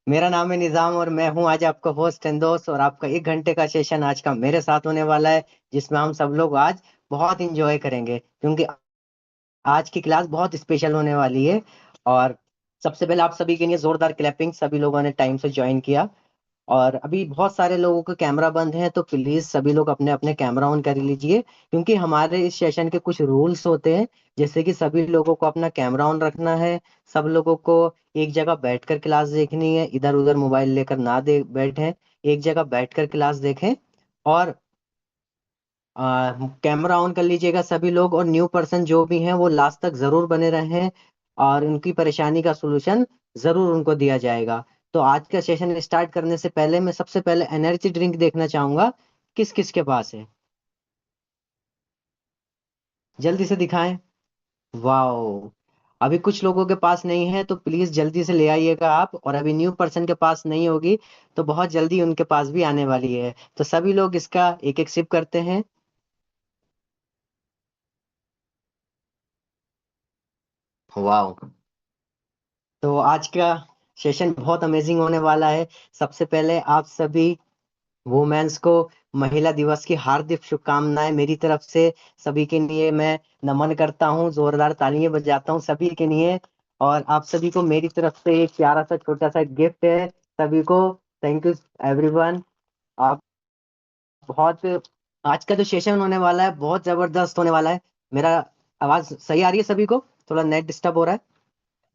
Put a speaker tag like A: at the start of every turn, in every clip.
A: मेरा नाम है निजाम और मैं हूं आज आपका होस्ट एंड दोस्त। और आपका 1 घंटे का सेशन आज का मेरे साथ होने वाला है, जिसमें हम सब लोग आज बहुत इंजॉय करेंगे, क्योंकि आज की क्लास बहुत स्पेशल होने वाली है। और सबसे पहले आप सभी के लिए जोरदार क्लैपिंग, सभी लोगों ने टाइम से ज्वाइन किया। और अभी बहुत सारे लोगों का कैमरा बंद है, तो प्लीज सभी लोग अपने अपने कैमरा ऑन कर लीजिए, क्योंकि हमारे इस सेशन के कुछ रूल्स होते हैं। जैसे कि सभी लोगों को अपना कैमरा ऑन रखना है, सब लोगों को एक जगह बैठकर क्लास देखनी है, इधर उधर मोबाइल लेकर ना दे बैठें, एक जगह बैठकर क्लास देखें। और कैमरा ऑन कर लीजिएगा सभी लोग, और न्यू पर्सन जो भी हैं वो लास्ट तक जरूर बने रहें, और उनकी परेशानी का सलूशन जरूर उनको दिया जाएगा। तो आज का सेशन स्टार्ट करने से पहले मैं सबसे पहले एनर्जी ड्रिंक देखना चाहूंगा, किस किस के पास है, जल्दी से दिखाएं। वाओ, अभी कुछ लोगों के पास नहीं है, तो प्लीज जल्दी से ले आइएगा आप। और अभी न्यू पर्सन के पास नहीं होगी, तो बहुत जल्दी उनके पास भी आने वाली है। तो सभी लोग इसका एक एक सिप करते हैं। वाओ, तो आज का सेशन बहुत अमेजिंग होने वाला है। सबसे पहले आप सभी वुमेन्स को महिला दिवस की हार्दिक शुभकामनाएं मेरी तरफ से। सभी के लिए मैं नमन करता हूँ, जोरदार तालियां बजाता हूँ सभी के लिए। और आप सभी को मेरी तरफ से एक प्यारा सा छोटा सा गिफ्ट है सभी को। Thank you everyone. आप बहुत, आज का जो सेशन होने वाला है बहुत जबरदस्त होने वाला है। मेरा आवाज सही आ रही है सभी को? थोड़ा नेट डिस्टर्ब हो रहा है?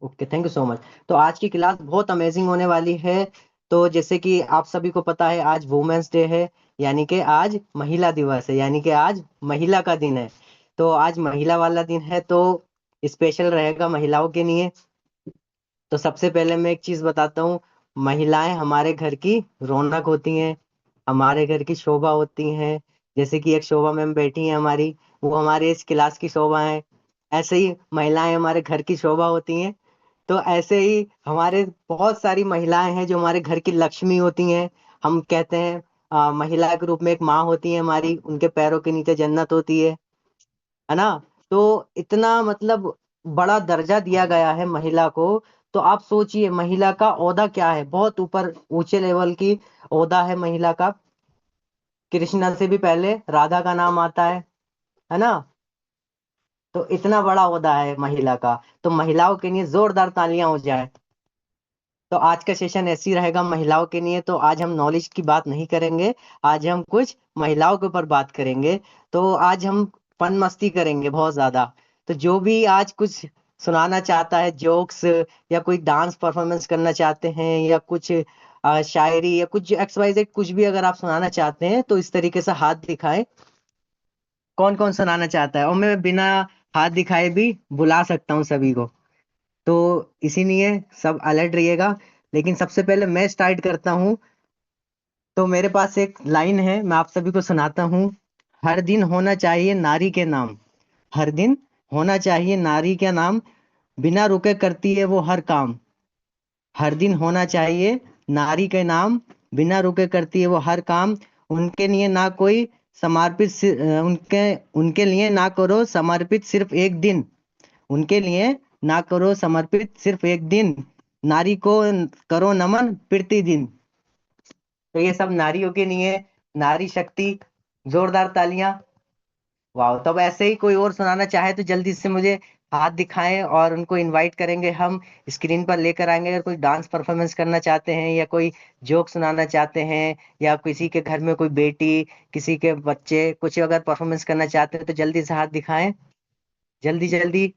A: Okay, thank you so much. तो आज की क्लास बहुत अमेजिंग होने वाली है। तो जैसे कि आप सभी को पता है, आज वुमेन्स डे है, यानी कि आज महिला दिवस है, यानी कि आज महिला का दिन है। तो आज महिला वाला दिन है, तो स्पेशल रहेगा महिलाओं के लिए। तो सबसे पहले मैं एक चीज बताता हूँ। महिलाएं हमारे घर की रौनक होती हैं, हमारे घर की शोभा होती हैं। जैसे कि एक शोभा मैम बैठी हैं हमारी, वो हमारे इस क्लास की शोभा है। ऐसे ही महिलाएं हमारे घर की शोभा होती हैं। तो ऐसे ही हमारे बहुत सारी महिलाएं हैं जो हमारे घर की लक्ष्मी होती हैं। हम कहते हैं महिला के रूप में एक माँ होती है हमारी, उनके पैरों के नीचे जन्नत होती है ना। तो इतना मतलब बड़ा दर्जा दिया गया है महिला को। तो आप सोचिए महिला का ओहदा क्या है, बहुत ऊपर ऊंचे लेवल की ओहदा है महिला का। कृष्णा से भी पहले राधा का नाम आता है ना। तो इतना बड़ा ओहदा है महिला का। तो महिलाओं के लिए जोरदार तालियां हो जाए। तो आज का सेशन ऐसे ही रहेगा महिलाओं के लिए। तो आज हम नॉलेज की बात नहीं करेंगे, आज हम कुछ महिलाओं के ऊपर बात करेंगे। तो आज हम फन मस्ती करेंगे बहुत ज्यादा। तो जो भी आज कुछ सुनाना चाहता है जोक्स, या कोई डांस परफॉर्मेंस करना चाहते हैं, या कुछ शायरी, या कुछ एक्स वाई जेड कुछ भी अगर आप सुनाना चाहते हैं, तो इस तरीके से हाथ दिखाएं। कौन कौन सुनाना चाहता है? और मैं बिना हाथ दिखाए भी बुला सकता हूँ सभी को। तो इसीलिए सब अलर्ट रहिएगा। लेकिन सबसे पहले मैं स्टार्ट करता हूँ। तो मेरे पास एक लाइन है, मैं आप सभी को सुनाता हूँ। हर दिन होना चाहिए नारी के नाम, हर दिन होना चाहिए नारी के नाम, बिना रुके करती है वो हर काम। हर दिन होना चाहिए नारी के नाम, बिना रुके करती है वो हर काम। उनके लिए ना कोई समर्पित उनके उनके लिए ना करो समर्पित सिर्फ एक दिन, उनके लिए ना करो समर्पित सिर्फ एक दिन, नारी को करो नमन प्रतिदिन। तो ये सब नारियों के लिए, नारी शक्ति। जोरदार तालियां। वाह, तब ऐसे ही कोई और सुनाना चाहे तो जल्दी से मुझे हाथ दिखाएं, और उनको इनवाइट करेंगे हम, स्क्रीन पर लेकर आएंगे। अगर कोई डांस परफॉर्मेंस करना चाहते हैं, या कोई जोक सुनाना चाहते हैं, या किसी के घर में कोई बेटी, किसी के बच्चे कुछ अगर परफॉर्मेंस करना चाहते हैं, तो जल्दी से हाथ दिखाएं, जल्दी जल्दी।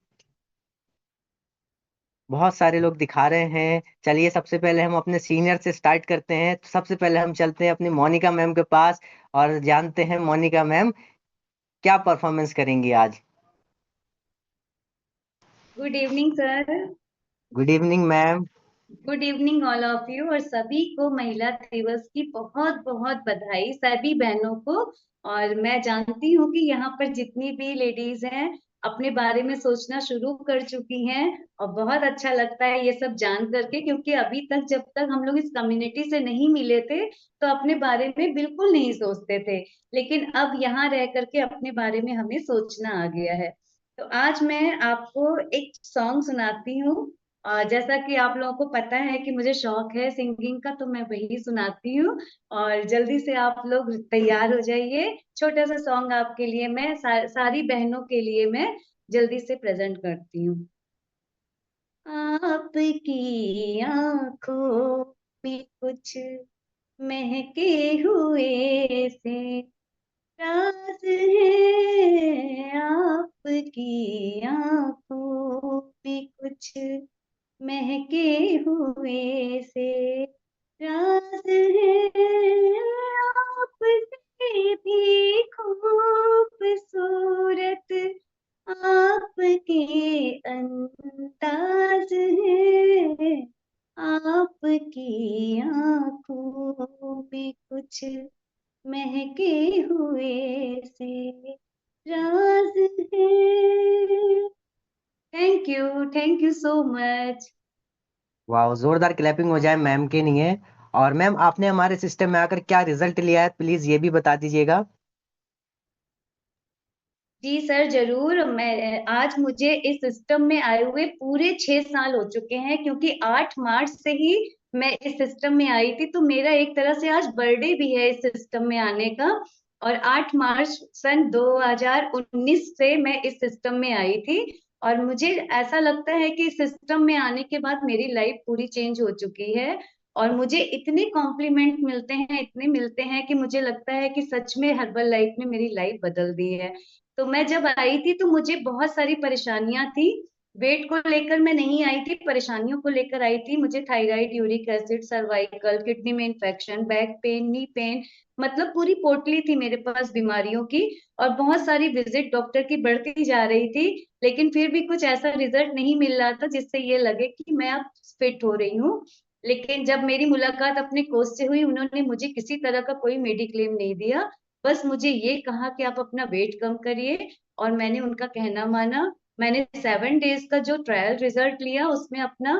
A: बहुत सारे लोग दिखा रहे हैं। चलिए सबसे पहले हम अपने सीनियर से स्टार्ट करते हैं। तो सबसे पहले हम चलते हैं अपनी मोनिका मैम के पास, और जानते हैं मोनिका मैम क्या परफॉर्मेंस करेंगी आज।
B: Good evening sir.
A: Good evening ma'am.
B: Good evening all of you, और सभी को महिला दिवस की बहुत बहुत बधाई, सभी बहनों को। और मैं जानती हूँ कि यहाँ पर जितनी भी लेडीज हैं अपने बारे में सोचना शुरू कर चुकी हैं, और बहुत अच्छा लगता है ये सब जान करके, क्योंकि अभी तक जब तक हम लोग इस कम्युनिटी से नहीं मिले थे तो अपने बारे में बिल्कुल नहीं सोचते थे। लेकिन अब यहाँ रह करके अपने बारे में हमें सोचना आ गया है। तो आज मैं आपको एक सॉन्ग सुनाती हूँ। जैसा कि आप लोगों को पता है कि मुझे शौक है सिंगिंग का, तो मैं वही सुनाती हूँ। और जल्दी से आप लोग तैयार हो जाइए, छोटा सा सॉन्ग आपके लिए मैं सारी बहनों के लिए मैं जल्दी से प्रेजेंट करती हूँ। आपकी आंखों में कुछ महके हुए से राज है, आपकी आंखों में कुछ महके हुए से राज है, आपसे भी खूबसूरत आपके अंदाज है, आपकी आंखों में कुछ महके हुए से राज है। Thank you so much.
A: वाह, जोरदार क्लैपिंग हो जाए मैम के लिए। और मैम, आपने हमारे सिस्टम में आकर क्या रिजल्ट लिया है, प्लीज ये भी बता दीजिएगा।
B: जी सर, जरूर। मैं आज मुझे इस सिस्टम में आए हुए पूरे 6 साल हो चुके हैं, क्योंकि 8 मार्च से ही मैं इस सिस्टम में आई थी, तो मेरा एक तरह से आज बर्थडे भी है इस सिस्टम में आने का। और 8 मार्च सन 2019 से मैं इस सिस्टम में आई थी। और मुझे ऐसा लगता है कि इस सिस्टम में आने के बाद मेरी लाइफ पूरी चेंज हो चुकी है। और मुझे इतने कॉम्प्लीमेंट मिलते हैं, इतने मिलते हैं कि मुझे लगता है कि सच में हर्बल लाइफ ने मेरी लाइफ बदल दी है। तो मैं जब आई थी तो मुझे बहुत सारी परेशानियां थी। वेट को लेकर मैं नहीं आई थी, परेशानियों को लेकर आई थी। मुझे thyroid, uric acid, cervical, kidney में infection, back pain, knee pain, मतलब पूरी पोटली थी मेरे पास बीमारियों की। और बहुत सारी विजिट डॉक्टर की बढ़ती जा रही थी, लेकिन फिर भी कुछ ऐसा रिजल्ट नहीं मिल रहा था जिससे ये लगे कि मैं अब फिट हो रही हूँ। लेकिन जब मेरी मुलाकात अपने कोच से हुई, उन्होंने मुझे किसी तरह का कोई मेडिक्लेम नहीं दिया। बस मुझे ये कहा कि आप अपना वेट कम करिए, और मैंने उनका कहना माना। मैंने 7 डेज का जो ट्रायल रिजल्ट लिया, उसमें अपना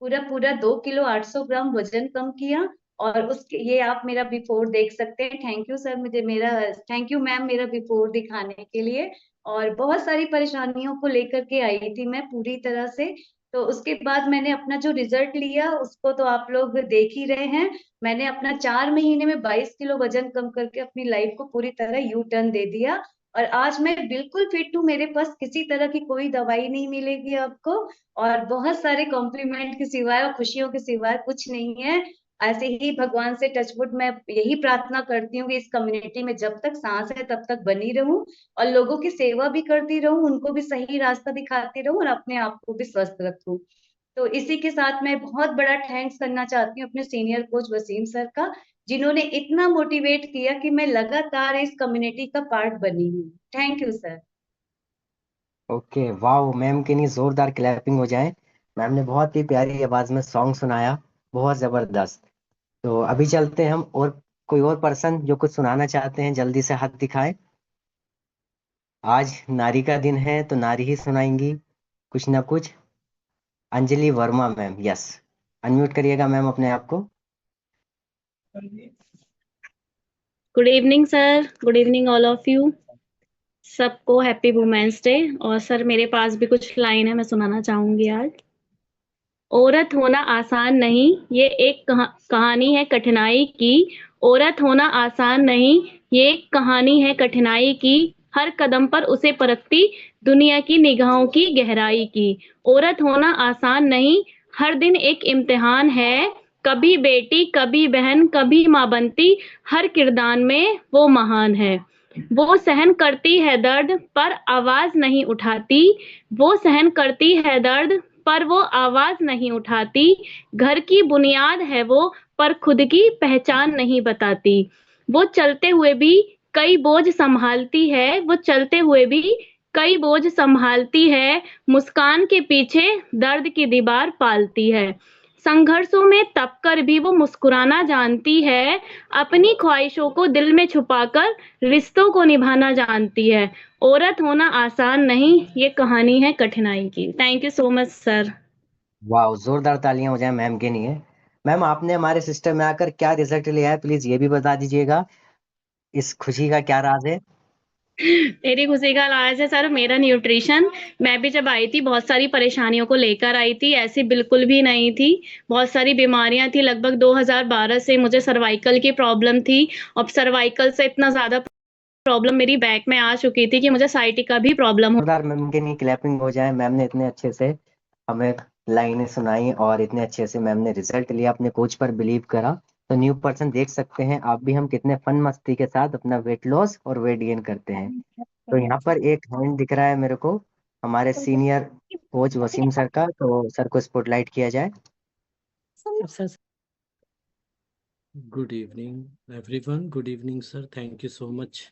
B: पूरा पूरा 2 किलो 800 ग्राम वजन कम किया। और उसके ये आप मेरा बिफोर देख सकते हैं। थैंक यू सर, मुझे मेरा थैंक यू मैम, मेरा बिफोर दिखाने के लिए। और बहुत सारी परेशानियों को लेकर के आई थी मैं पूरी तरह से। तो उसके बाद मैंने अपना जो रिजल्ट लिया उसको तो आप लोग देख ही रहे हैं। मैंने अपना 4 महीने में 22 किलो वजन कम करके अपनी लाइफ को पूरी तरह यू टर्न दे दिया। और आज मैं बिल्कुल फिट हूँ, मेरे पास किसी तरह की कोई दवाई नहीं मिलेगी आपको। और बहुत सारे कॉम्प्लीमेंट के सिवाय और खुशियों के सिवाय कुछ नहीं है। ऐसे ही भगवान से टचवुड मैं यही प्रार्थना करती हूँ कि इस कम्युनिटी में जब तक सांस है तब तक बनी रहूं, और लोगों की सेवा भी करती रहूं, उनको भी सही रास्ता दिखाती रहूं, और अपने आप को भी स्वस्थ रखूं। तो इसी के साथ मैं बहुत बड़ा थैंक्स करना चाहती हूँ अपने सीनियर कोच वसीम सर का, जिन्होंने इतना मोटिवेट किया कि मैं लगातार इस कम्युनिटी का पार्ट बनी हूँ। Thank you sir.
A: ओके, वाह मैम के लिए जोरदार क्लैपिंग हो जाए। मैम ने बहुत ही प्यारी आवाज में सॉन्ग सुनाया, बहुत जबरदस्त। तो अभी चलते हैं हम, और कोई और पर्सन जो कुछ सुनाना चाहते हैं जल्दी से हाथ दिखाएं। आज नारी का दिन है तो नारी ही सुनाएंगी कुछ ना कुछ। Anjali Verma ma'am, yes. Unmute करिएगा मैम अपने आप को।
C: Good evening sir, good evening all of you. सबको हैप्पी वुमेन्स डे। और सर मेरे पास भी कुछ लाइन है, मैं सुनाना चाहूंगी आज। औरत होना आसान नहीं, ये एक कहानी है कठिनाई की। औरत होना आसान नहीं, ये एक कहानी है कठिनाई की। हर कदम पर उसे परखती दुनिया की निगाहों की गहराई की। औरत होना आसान नहीं, हर दिन एक इम्तिहान है। कभी बेटी, कभी बहन, कभी माँ बनती, हर किरदार में वो महान है। वो सहन करती है दर्द पर आवाज नहीं उठाती। वो सहन करती है दर्द पर वो आवाज नहीं उठाती। घर की बुनियाद है वो, पर खुद की पहचान नहीं बताती। वो चलते हुए भी कई बोझ संभालती है, वो चलते हुए भी कई बोझ संभालती है। मुस्कान के पीछे दर्द की दीवार पालती है। संघर्षों में तप कर भी वो मुस्कुराना जानती है। अपनी ख्वाहिशों को दिल में छुपाकर रिश्तों को निभाना जानती है। औरत होना आसान नहीं, ये कहानी है कठिनाई की। Thank you so much sir.
A: वाह, जोरदार तालियां हो जाए मैम के लिए। मैम, आपने हमारे सिस्टम में आकर क्या रिजल्ट लिया है, प्लीज ये भी बता दीजिएगा। इस खुशी का क्या राज है।
C: मेरी खुशी का इलाज है सर मेरा न्यूट्रिशन। मैं भी जब आई थी बहुत सारी परेशानियों को लेकर आई थी, ऐसी बिल्कुल भी नहीं थी। बहुत सारी बीमारियां थी, लगभग 2012 से मुझे सर्वाइकल की प्रॉब्लम थी। अब सर्वाइकल से इतना ज्यादा प्रॉब्लम मेरी बैक में आ चुकी थी कि मुझे साइटिका भी प्रॉब्लम
A: जोरदार मैम के लिए क्लैपिंग हो जाए। मैम ने इतने अच्छे से हमें लाइनें सुनाई और इतने अच्छे से मैम ने रिजल्ट लिया, अपने कोच पर बिलीव करा। तो न्यू पर्सन देख सकते हैं आप भी, हम कितने फन मस्ती के साथ अपना वेट लॉस और वेट गेन करते हैं। तो यहाँ पर एक हैंड दिख रहा है मेरे को हमारे सीनियर कोच वसीम सर का, तो सर को स्पॉटलाइट किया जाए।
D: Good evening everyone, good evening sir, thank you so much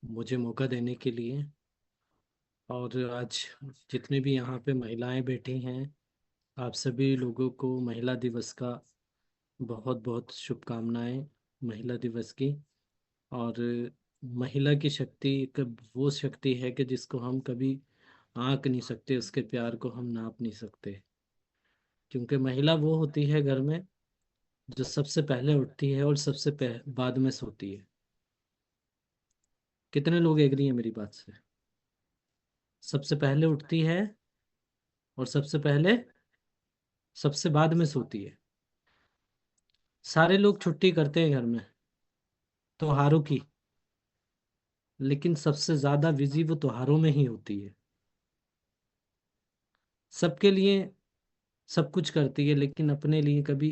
D: मुझे मौका देने के लिए। और आज जितने भी यहाँ पे महिलाएं बैठी हैं, आप सभी लोगों को महिला दिवस का बहुत बहुत शुभकामनाएं, महिला दिवस की। और महिला की शक्ति एक वो शक्ति है कि जिसको हम कभी आंक नहीं सकते, उसके प्यार को हम नाप नहीं सकते। क्योंकि महिला वो होती है घर में जो सबसे पहले उठती है और सबसे बाद में सोती है। कितने लोग एग्री हैं मेरी बात से? सबसे पहले उठती है और सबसे पहले सबसे बाद में सोती है। सारे लोग छुट्टी करते हैं घर में त्योहारों की, लेकिन सबसे ज्यादा बिजी वो त्योहारों में ही होती है। सबके लिए सब कुछ करती है, लेकिन अपने लिए कभी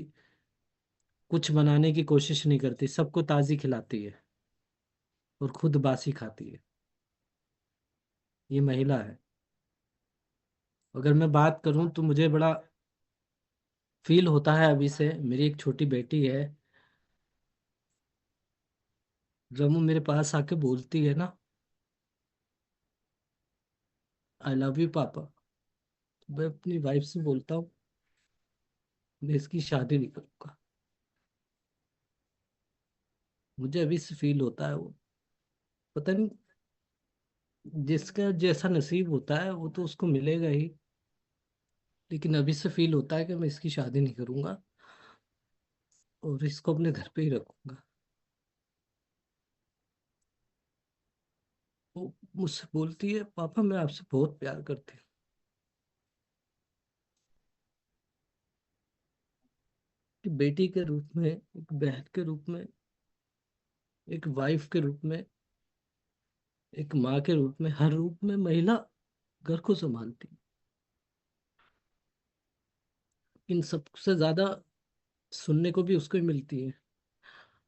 D: कुछ बनाने की कोशिश नहीं करती। सबको ताजी खिलाती है और खुद बासी खाती है। ये महिला है। अगर मैं बात करूं तो मुझे बड़ा फील होता है अभी से। मेरी एक छोटी बेटी है, जब वो मेरे पास आके बोलती है ना, आई लव यू पापा, मैं अपनी वाइफ से बोलता हूँ मैं इसकी शादी नहीं करूंगा। मुझे अभी से फील होता है वो, पता नहीं, जिसका जैसा नसीब होता है वो तो उसको मिलेगा ही। लेकिन अभी से फील होता है कि मैं इसकी शादी नहीं करूंगा और इसको अपने घर पे ही रखूंगा। वो मुझसे बोलती है पापा मैं आपसे बहुत प्यार करती हूँ। कि बेटी के रूप में, एक बहन के रूप में, एक वाइफ के रूप में, एक माँ के रूप में, हर रूप में महिला घर को संभालती है। इन सबसे ज्यादा सुनने को भी उसको ही मिलती है।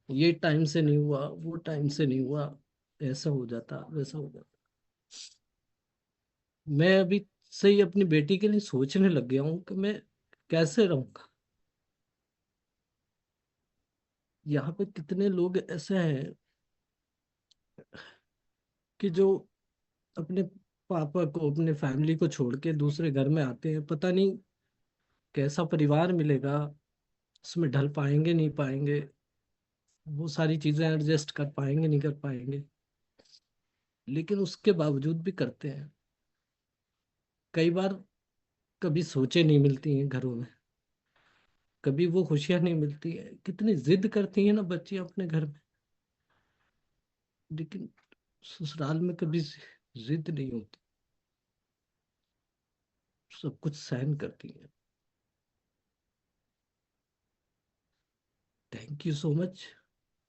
D: ये टाइम से नहीं हुआ, वो टाइम से नहीं हुआ, ऐसा हो जाता, वैसा हो जाता। मैं अभी से ही अपनी बेटी के लिए सोचने लग गया हूँ कि मैं कैसे रहूंगा। यहाँ पे कितने लोग ऐसे हैं कि जो अपने पापा को, अपने फैमिली को छोड़ के दूसरे घर में आते हैं। पता नहीं कैसा परिवार मिलेगा, उसमें ढल पाएंगे नहीं पाएंगे, वो सारी चीजें एडजस्ट कर पाएंगे नहीं कर पाएंगे, लेकिन उसके बावजूद भी करते हैं। कई बार कभी सोचे नहीं मिलती हैं घरों में, कभी वो खुशियां नहीं मिलती है। कितनी जिद करती है ना बच्ची अपने घर में, लेकिन ससुराल में कभी जिद नहीं होती, सब कुछ सहन करती है। थैंक यू सो मच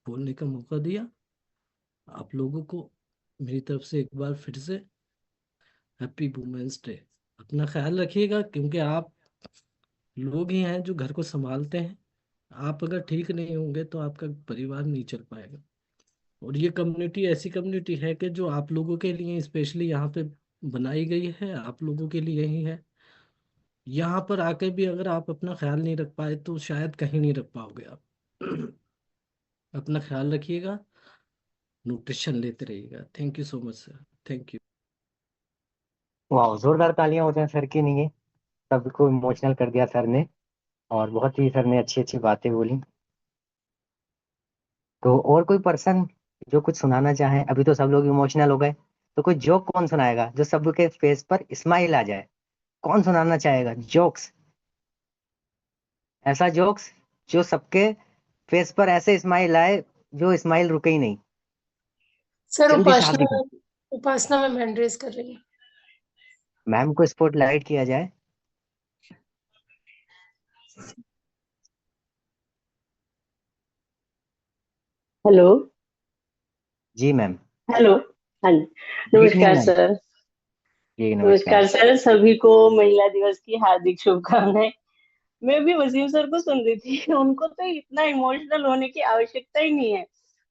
D: बोलने का मौका दिया। आप लोगों को मेरी तरफ से एक बार फिर से हैप्पी वुमेन्स डे। अपना ख्याल रखिएगा, क्योंकि आप लोग ही हैं जो घर को संभालते हैं। आप अगर ठीक नहीं होंगे तो आपका परिवार नहीं चल पाएगा। और ये कम्युनिटी ऐसी कम्युनिटी है कि जो आप लोगों के लिए स्पेशली यहाँ पे बनाई गई है, आप लोगों के लिए ही है। यहाँ पर आके भी अगर आप अपना ख्याल नहीं रख पाए तो शायद कहीं नहीं रख पाओगे आप। अपना ख्याल रखिएगा, न्यूट्रिशन लेते रहिएगा। Thank you so much sir, thank you.
A: वाह, जोरदार तालियां हो जाए सर के लिए। सबको इमोशनल कर दिया सर ने, और बहुत ही सर ने अच्छी अच्छी बातें बोली। तो और कोई पर्सन जो कुछ सुनाना चाहे? अभी तो सब लोग इमोशनल हो गए, तो कोई जोक कौन सुनाएगा जो सबके फेस पर स्माइल आ जाए? कौन सुनाना चाहेगा जोक्स? ऐसा जोक्स जो सबके फेस पर ऐसे स्माइल आए, जो स्माइल रुके ही नहीं।
E: सर
A: जल्दी से हाथ
E: उपासना
A: दिखाएं।
E: उपासना में हैंड रेज कर रही है।
A: मैम को स्पॉटलाइट किया जाए।
F: हेलो।
A: जी मैम।
F: हेलो। हाँ जी।
A: गुड इवनिंग
F: नमस्कार
A: मैम।
F: सर।
A: जी नमस्कार।
F: नमस्कार सर, सभी को महिला दिवस की हार्दिक शुभकामनाएं। मैं भी वसीम सर को सुन रही थी। उनको तो इतना इमोशनल होने की आवश्यकता ही नहीं है।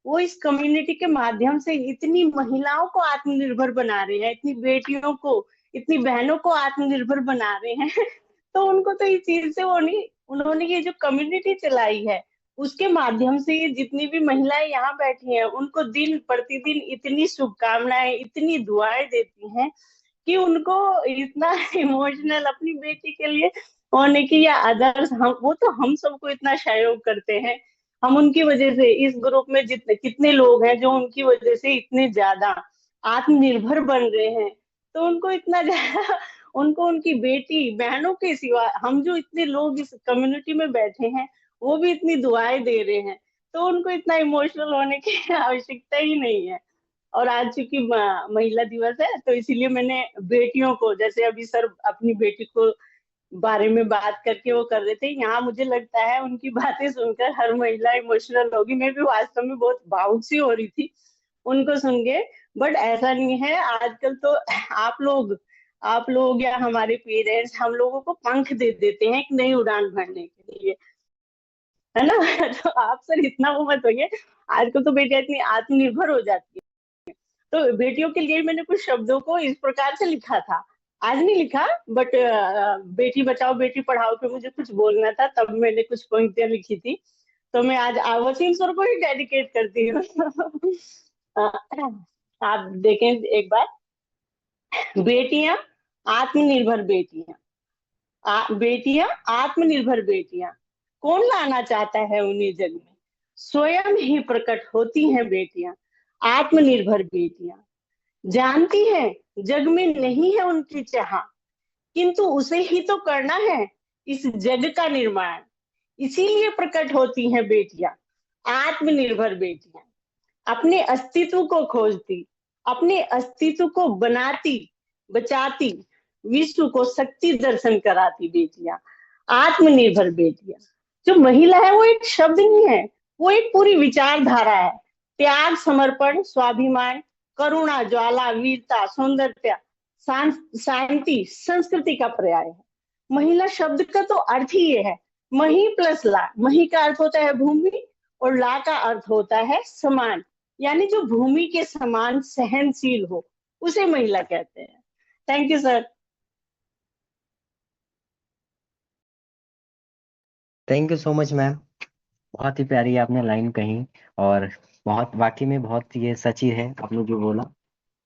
F: वो इस कम्युनिटी के माध्यम से इतनी महिलाओं को आत्मनिर्भर बना रहे हैं, इतनी बेटियों को, इतनी बहनों को आत्मनिर्भर बना रहे हैं। तो उनको तो इस चीज से वो नहीं, उन्होंने ये जो कम्युनिटी चलाई है उसके माध्यम से ये जितनी भी महिलाएं यहाँ बैठी हैं उनको दिन प्रतिदिन इतनी शुभकामनाएं, इतनी दुआएं देती हैं कि उनको इतना इमोशनल अपनी बेटी के लिए होने की, या अदर्स, हम वो तो हम सबको इतना सहयोग करते हैं। हम उनकी वजह से इस ग्रुप में जितने कितने लोग हैं जो उनकी वजह से इतने ज्यादा आत्मनिर्भर बन रहे हैं। तो उनको इतना ज्यादा उनको उनकी बेटी बहनों के सिवा हम जो इतने लोग इस कम्युनिटी में बैठे हैं वो भी इतनी दुआएं दे रहे हैं। तो उनको इतना इमोशनल होने की आवश्यकता ही नहीं है। और आज चूंकि महिला दिवस है तो इसीलिए मैंने बेटियों को, जैसे अभी सर अपनी बेटी को बारे में बात करके वो कर रहे थे, यहाँ मुझे लगता है उनकी बातें सुनकर हर महिला इमोशनल होगी। मैं भी वास्तव में बहुत भावुक सी हो रही थी उनको सुन के। बट ऐसा नहीं है, आजकल तो आप लोग या हमारे पेरेंट्स हम लोगों को पंख दे देते हैं एक नई उड़ान भरने के लिए, है ना। तो आप सर इतना वो मत होइए। आजकल तो बेटियां इतनी आत्मनिर्भर हो जाती है। तो बेटियों के लिए मैंने कुछ शब्दों को इस प्रकार से लिखा था। आज नहीं लिखा, बट बेटी बचाओ बेटी पढ़ाओ पे मुझे कुछ बोलना था, तब मैंने कुछ पंक्तियां लिखी थी। तो मैं आज वसीम सर को ही डेडिकेट करती हूँ। आप देखें एक बार। बेटियां आत्मनिर्भर बेटियां, बेटियां आत्मनिर्भर बेटियां, कौन लाना चाहता है उन्हें जग में। स्वयं ही प्रकट होती हैं बेटियां, आत्मनिर्भर बेटियां। जानती हैं जग में नहीं है उनकी चाह, किंतु उसे ही तो करना है इस जग का निर्माण। इसीलिए प्रकट होती हैं बेटियां, आत्मनिर्भर बेटियां। अपने अस्तित्व को खोजती, अपने अस्तित्व को बनाती, बचाती, विश्व को शक्ति दर्शन कराती बेटियां, आत्मनिर्भर बेटियां। जो महिला है वो एक शब्द नहीं है, वो एक पूरी विचारधारा है। त्याग, समर्पण, स्वाभिमान, करुणा, ज्वाला, वीरता, सौंदर्य, शांति, संस्कृति का पर्याय है। महिला शब्द का तो अर्थ ही ये है, मही प्लस ला। मही का अर्थ होता है भूमि और ला का अर्थ होता है समान, यानी जो भूमि के समान सहनशील हो उसे महिला कहते हैं। Thank you sir.
A: Thank you so much ma'am. बहुत ही प्यारी आपने लाइन कही। और बहुत वाकई में बहुत ये सच्ची है आपने जो बोला।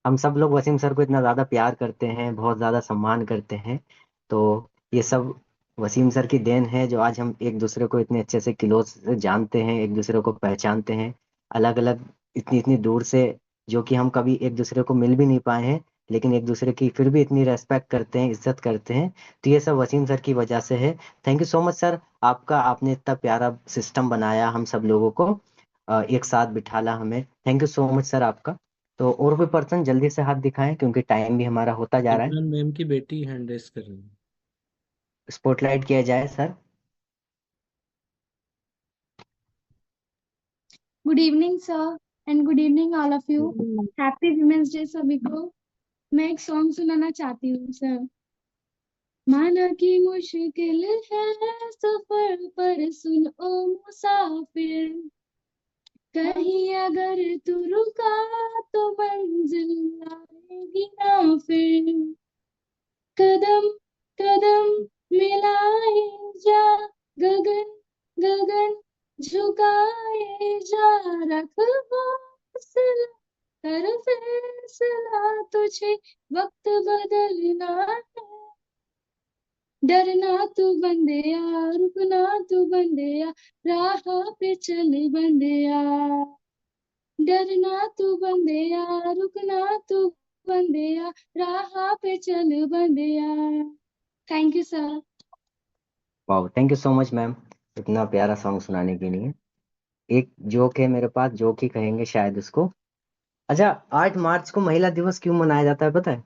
A: हम सब लोग वसीम सर को इतना ज़्यादा प्यार करते हैं, बहुत ज़्यादा सम्मान करते हैं। तो ये सब वसीम सर की देन है जो आज हम एक दूसरे को इतने अच्छे से क्लोज से जानते हैं, एक दूसरे को पहचानते हैं। अलग अलग इतनी इतनी दूर से, जो कि हम कभी एक दूसरे को मिल भी नहीं पाए हैं, लेकिन एक दूसरे की फिर भी इतनी रेस्पेक्ट करते हैं, इज्जत करते हैं। तो ये सब वसीम सर की वजह से है। Thank you so much sir. आपका आपने इतना प्यारा सिस्टम बनाया हम सब लोगों को, एक साथ बिठाला हमें। Thank you so much sir आपका। तो और कोई पर्सन जल्दी से हाथ दिखाएं क्योंकि टाइम भी हमारा होता जा रहा है।
D: इमरान मैम की बेटी हैंड रेस कर रही है।
A: स्पॉटलाइट किया जाए sir.
G: Good evening sir and good evening all of you. Happy women's day सभी को। मैं एक सॉन्ग सुनाना चाहती हूँ सर। माना कि मुश्किल है सफर पर सुन ओ मुसाफिर, कहीं अगर तू रुका तो मंजिल आएगी ना फिर। कदम कदम मिलाए जा, गगन गगन झुकाए जा, रख हौसला कर फैसला, तुझे वक्त बदलना है। डरना तू बंदिया, रुकना तू बंदिया, राह पे चल बंदिया। डरना तू बंदिया, रुकना तू बंदिया, राह पे चल बंदिया। Thank you sir.
A: वाह, thank you so much ma'am इतना प्यारा सॉन्ग सुनाने के लिए। एक जोक है मेरे पास, जोक ही कहेंगे शायद उसको। अच्छा, 8 मार्च को महिला दिवस क्यों मनाया जाता है पता है?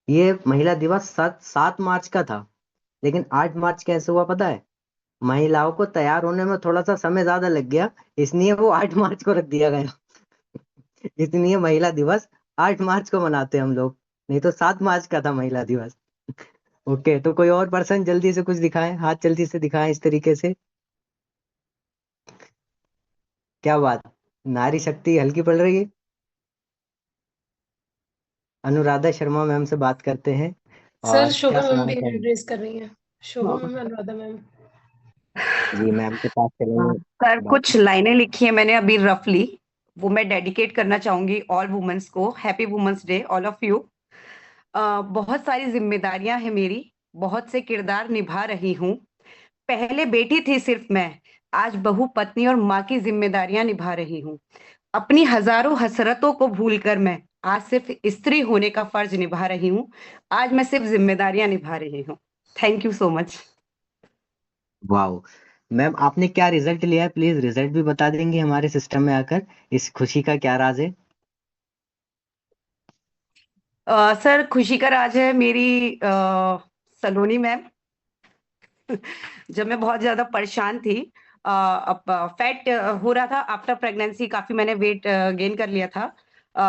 A: ये महिला दिवस 7 मार्च का था, लेकिन 8 मार्च कैसे हुआ पता है? महिलाओं को तैयार होने में थोड़ा सा समय ज्यादा लग गया, इसलिए वो 8 मार्च को रख दिया गया। इसलिए महिला दिवस 8 मार्च को मनाते हैं हम लोग, नहीं तो 7 मार्च का था महिला दिवस। ओके, तो कोई और पर्सन जल्दी से कुछ दिखाएं, हाथ जल्दी से दिखाएं इस तरीके से। क्या बात, नारी शक्ति हल्की पड़ रही है। अनुराधा शर्मा मैम से बात करते हैं,
E: सर
A: और क्या
E: शोभा मैम
A: सुनाना
E: भी हैंड
A: चाहेंगे?
E: रेज कर रही हैं। शोभा मैम, अनुराधा मैम।
A: जी, मैम के पास
H: हाँ,
A: चलेंगे
H: सर
A: बात।
H: कुछ लाइनें लिखी है मैंने अभी रफली, वो मैं डेडिकेट करना चाहूंगी ऑल वुमेन्स को। Happy women's day all of you. बहुत सारी जिम्मेदारियां हैं मेरी, बहुत से किरदार निभा रही हूँ। पहले बेटी थी सिर्फ मैं, आज बहू, पत्नी और माँ की जिम्मेदारियां निभा रही हूँ। अपनी हजारों हसरतों को भूलकर मैं आज सिर्फ स्त्री होने का फर्ज निभा रही हूँ। आज मैं सिर्फ जिम्मेदारियां निभा रही हूँ। Thank you so much.
A: वाह मैम, आपने क्या रिजल्ट लिया है? प्लीज रिजल्ट भी बता देंगे हमारे सिस्टम में आकर, इस खुशी का क्या राज है?
H: सर खुशी का राज है मेरी सलोनी मैम। जब मैं बहुत ज्यादा परेशान थी, अब फैट हो रहा था आफ्टर प्रेगनेंसी, काफी मैंने वेट गेन कर लिया था।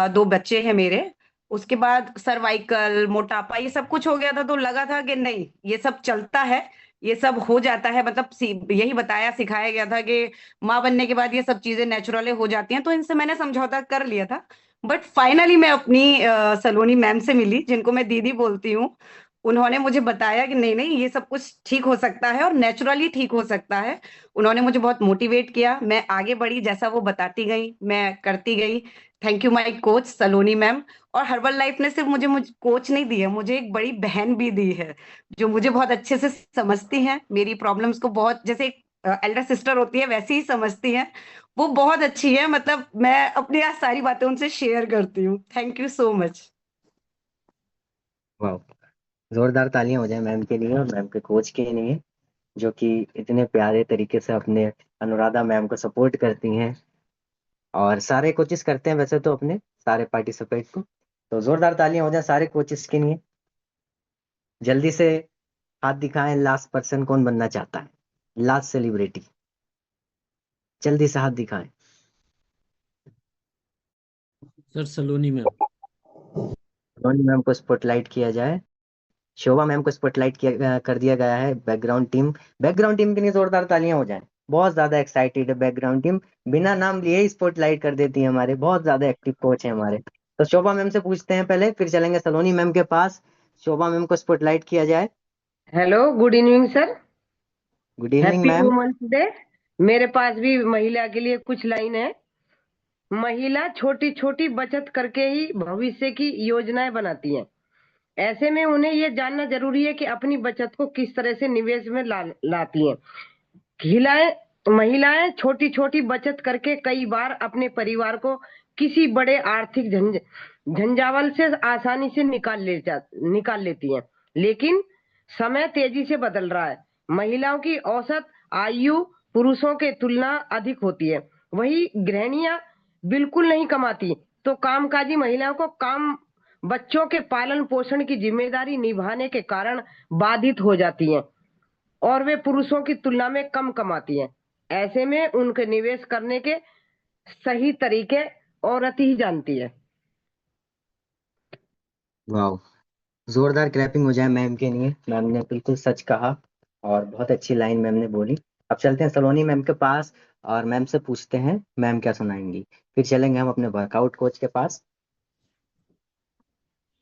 H: 2 बच्चे हैं मेरे। उसके बाद सर्वाइकल मोटापा ये सब कुछ हो गया था, तो लगा था कि नहीं ये सब चलता है, ये सब हो जाता है। मतलब यही बताया सिखाया गया था कि माँ बनने के बाद ये सब चीजें नेचुरली हो जाती हैं, तो इनसे मैंने समझौता कर लिया था। बट फाइनली मैं अपनी सलोनी मैम से मिली, जिनको मैं दीदी बोलती हूँ। उन्होंने मुझे बताया कि नहीं नहीं ये सब कुछ ठीक हो सकता है और नेचुरली ठीक हो सकता है। उन्होंने मुझे बहुत मोटिवेट किया, मैं आगे बढ़ी, जैसा वो बताती गई मैं करती गई। Thank you my coach Saloni ma'am. और हर्बल लाइफ ने सिर्फ मुझे कोच नहीं दी है, मुझे एक बड़ी बहन भी दी है, जो मुझे बहुत अच्छे से समझती हैं, मेरी प्रॉब्लम्स को बहुत, जैसे एक एल्डर सिस्टर होती है वैसे ही समझती हैं। वो बहुत अच्छी है, मतलब मैं अपनी आज सारी बातें उनसे शेयर करती हूँ। Thank you so much.
A: वाह, जोरदार तालियां हो जाए मैम के लिए और मैम के कोच के लिए, जो कि इतने प्यारे तरीके से अपने अनुराधा मैम को सपोर्ट करती हैं, और सारे कोचेस करते हैं वैसे तो अपने सारे पार्टिसिपेट को। तो जोरदार तालियां हो जाए सारे कोचेस के लिए। जल्दी से हाथ दिखाएं, लास्ट पर्सन कौन बनना चाहता है, लास्ट सेलिब्रिटी, जल्दी से हाथ दिखाएं।
D: सर सलोनी मैम।
A: रोनी मैम को स्पॉटलाइट किया जाए, शोभा मैम को स्पॉटलाइट किया कर दिया गया है। बैकग्राउंड टीम के लिए जोरदार तालियां हो जाएं। बहुत ज्यादा एक्साइटेड है बैकग्राउंड टीम, बिना नाम लिए ही स्पॉटलाइट कर देती है, हमारे बहुत ज्यादा एक्टिव कोच है हमारे। तो शोभा मैम से पूछते हैं पहले, फिर चलेंगे सलोनी मैम के पास। शोभा मैम को स्पॉटलाइट किया जाए।
I: Hello, good evening sir.
A: Good evening
I: happy
A: ma'am.
I: Women's day. मेरे पास भी महिला के लिए कुछ लाइन है। महिला छोटी छोटी बचत करके ही भविष्य की योजनाएं बनाती हैं। ऐसे में उन्हें यह जानना जरूरी है कि अपनी बचत को किस तरह से निवेश में लाती हैं। महिलाएं छोटी छोटी बचत करके कई बार अपने परिवार को किसी बड़े आर्थिक झंझावल से आसानी से निकाल लेती हैं। लेकिन समय तेजी से बदल रहा है। महिलाओं की औसत आयु पुरुषों के तुलना अधिक होती है। वही गृहिणियां बिल्कुल नहीं कमाती, तो कामकाजी महिलाओं को बच्चों के पालन पोषण की जिम्मेदारी निभाने के कारण बाधित हो जाती हैं और वे पुरुषों की तुलना में कम कमाती हैं। ऐसे में उनके निवेश करने के सही तरीके औरत ही जानती है।
A: वाह, जोरदार क्लैपिंग हो जाए मैम के लिए, मैम ने बिल्कुल सच कहा और बहुत अच्छी लाइन मैम ने बोली। अब चलते हैं सलोनी मैम के पास और मैम से पूछते हैं मैम क्या सुनाएंगी, फिर चलेंगे हम अपने वर्कआउट कोच के पास।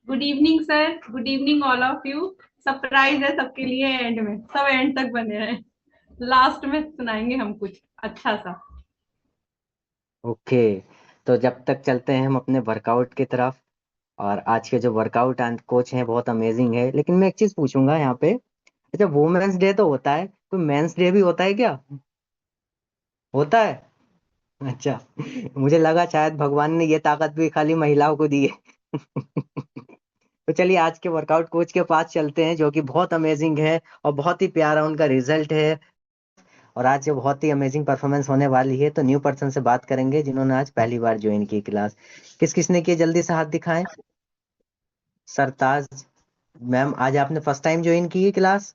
J: Good evening sir, good evening all of you. Surprise है सबके लिए, एंड में सब एंड तक बने रहे, लास्ट में सुनाएंगे हम कुछ अच्छा सा।
A: ओके, तो जब तक चलते हैं हम अपने वर्कआउट की तरफ। और आज के जो वर्कआउट एंड कोच हैं बहुत अमेजिंग है, लेकिन मैं एक चीज पूछूंगा यहाँ पे। अच्छा, वुमेन्स डे तो होता है, कोई मेंस डे भी होता है क्या? होता है? अच्छा, मुझे लगा शायद भगवान ने ये ताकत भी खाली महिलाओं को दी है। तो चलिए आज के वर्कआउट कोच के पास चलते हैं, जो कि बहुत अमेजिंग है और बहुत ही प्यारा उनका रिजल्ट है। और आज जो बहुत ही अमेजिंग परफॉर्मेंस होने वाली है। तो न्यू पर्सन से बात करेंगे जिन्होंने आज पहली बार ज्वाइन की क्लास। किस किसने की, जल्दी से हाथ दिखाएं। सरताज मैम, आज आपने फर्स्ट टाइम ज्वाइन की है क्लास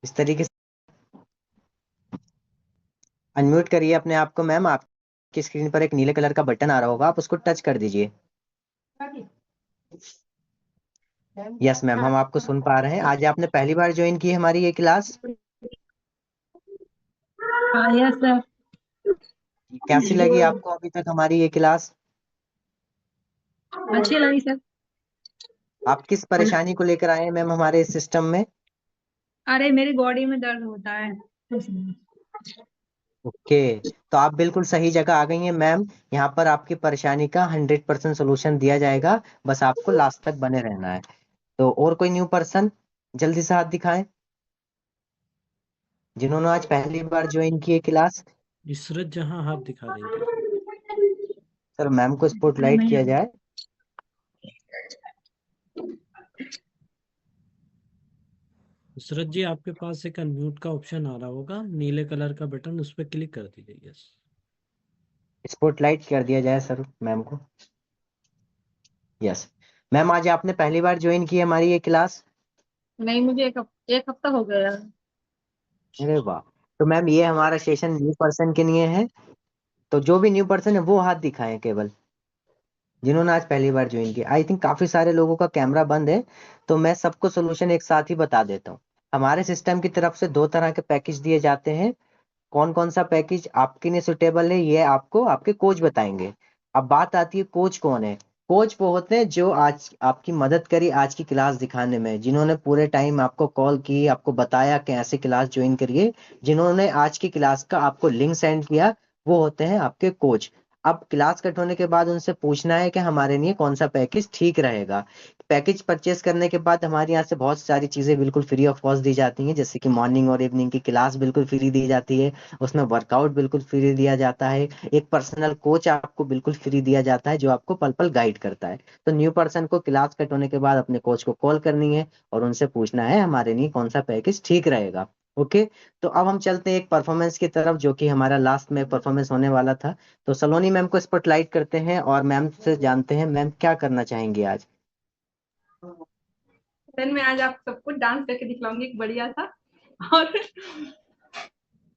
A: इस तरीके से? अनम्यूट करिए अपने आप को मैम। आपकी स्क्रीन पर एक नीले कलर का बटन आ रहा होगा, आप उसको टच कर दीजिए। यस मैम, हम आपको सुन पा रहे हैं। आज आपने पहली बार ज्वाइन की है हमारी ये क्लास।
G: Yes sir.
A: कैसी लगी आपको अभी तक हमारी ये क्लास?
G: अच्छी लगी सर।
A: आप किस परेशानी को लेकर आए हैं मैम हमारे इस सिस्टम में?
G: अरे मेरी बॉडी में दर्द होता है।
A: ओके, तो आप बिल्कुल सही जगह आ गई हैं मैम। यहाँ पर आपकी परेशानी का 100% सोल्यूशन दिया जाएगा, बस आपको लास्ट तक बने रहना है। तो और कोई न्यू पर्सन जल्दी से हाथ दिखाएं जिन्होंने आज पहली बार ज्वाइन की है क्लास।
D: इशरत जहां हाथ दिखा रही थी।
A: सर मैम को स्पॉटलाइट किया जाए।
D: इशरत जी, आपके पास एक अनम्यूट का ऑप्शन आ रहा होगा, नीले कलर का बटन, उस पर क्लिक कर दीजिए। यस,
A: स्पॉटलाइट कर दिया जाए सर मैम को। यस मैम, आज आपने पहली बार ज्वाइन की है हमारी ये क्लास।
G: नहीं, मुझे एक हफ्ता हो गया।
A: अरे वाह, तो मैम ये हमारा सेशन न्यू पर्सन के लिए है। तो जो भी न्यू पर्सन है वो हाथ दिखाएं केवल, जिन्होंने आज पहली बार ज्वाइन किया। आई थिंक काफी सारे लोगों का कैमरा बंद है, तो मैं सबको सोल्यूशन एक साथ ही बता देता हूँ। हमारे सिस्टम की तरफ से 2 तरह के पैकेज दिए जाते हैं। कौन कौन सा पैकेज आपके लिए सुटेबल है ये आपको आपके कोच बताएंगे। अब बात आती है कोच कौन है। कोच वो होते हैं जो आज आपकी मदद करी आज की क्लास दिखाने में, जिन्होंने पूरे टाइम आपको कॉल की, आपको बताया कि ऐसे क्लास ज्वाइन करिए, जिन्होंने आज की क्लास का आपको लिंक सेंड किया, वो होते हैं आपके कोच। अब क्लास कट होने के बाद उनसे पूछना है कि हमारे लिए कौन सा पैकेज ठीक रहेगा। पैकेज परचेस करने के बाद हमारे यहाँ से बहुत सारी चीजें बिल्कुल फ्री ऑफ कॉस्ट दी जाती हैं, जैसे कि मॉर्निंग और इवनिंग की क्लास बिल्कुल फ्री दी जाती है, उसमें वर्कआउट बिल्कुल फ्री दिया जाता है, एक पर्सनल कोच आपको बिल्कुल फ्री दिया जाता है जो आपको पल पल गाइड करता है। तो न्यू पर्सन को क्लास कट होने के बाद अपने कोच को कॉल करनी है और उनसे पूछना है हमारे लिए कौन सा पैकेज ठीक रहेगा। ओके, तो अब हम चलते हैं एक परफॉर्मेंस की तरफ, जो कि हमारा लास्ट में परफॉर्मेंस होने वाला था। तो सलोनी मैम को स्पॉटलाइट करते हैं और मैम से जानते हैं मैम क्या करना चाहेंगी आज।
J: देन मैं आज आप सबको डांस करके दिखलाऊंगी एक बढ़िया सा। और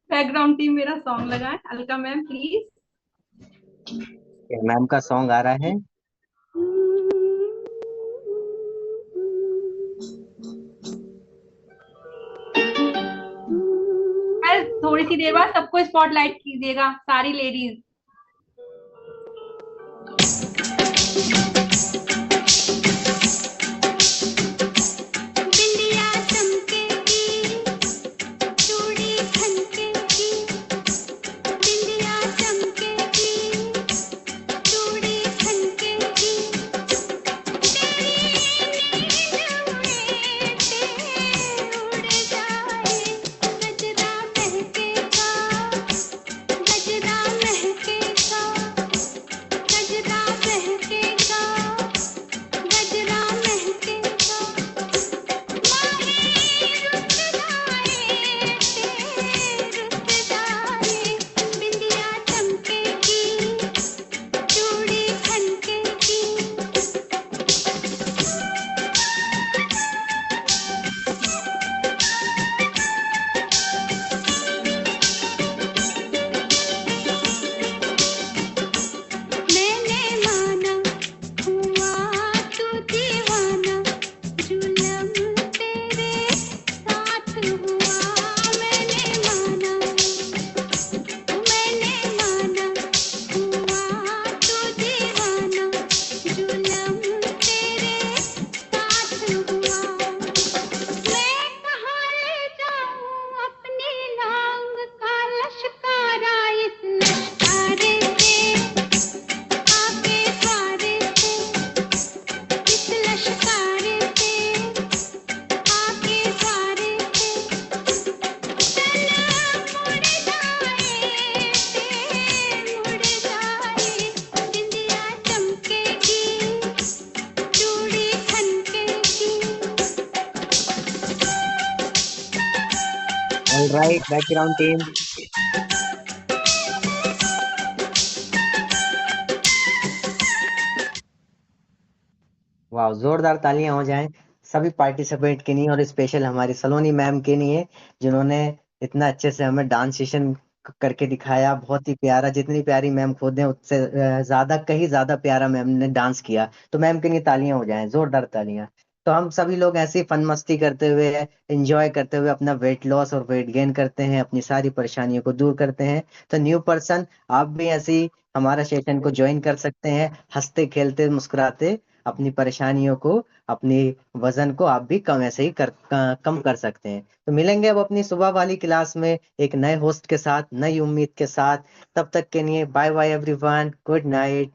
J: बैकग्राउंड टीम मेरा सॉन्ग लगाए। Alka ma'am please.
A: मैम का सॉन्ग आ रहा है।
J: थोड़ी सी देर बाद सबको स्पॉटलाइट कीजिएगा, सारी ladies.
A: All right, background team. वाह, जोरदार तालियां हो जाएं सभी पार्टिसिपेंट के लिए और स्पेशल हमारी सलोनी मैम के लिए जिन्होंने इतना अच्छे से हमें डांस सेशन करके दिखाया। बहुत ही प्यारा, जितनी प्यारी मैम खुद है उससे ज्यादा, कहीं ज्यादा प्यारा मैम ने डांस किया। तो मैम के लिए तालियां हो जाएं, जोरदार तालियां। तो हम सभी लोग ऐसे ही फन मस्ती करते हुए, एंजॉय करते हुए अपना वेट लॉस और वेट गेन करते हैं, अपनी सारी परेशानियों को दूर करते हैं। तो न्यू पर्सन, आप भी ऐसे ही हमारा सेशन को ज्वाइन कर सकते हैं। हंसते खेलते मुस्कुराते अपनी परेशानियों को, अपनी वजन को आप भी कम ऐसे ही कम कर सकते हैं। तो मिलेंगे अब अपनी सुबह वाली क्लास में एक नए होस्ट के साथ, नई उम्मीद के साथ। तब तक के लिए bye bye everyone, good night.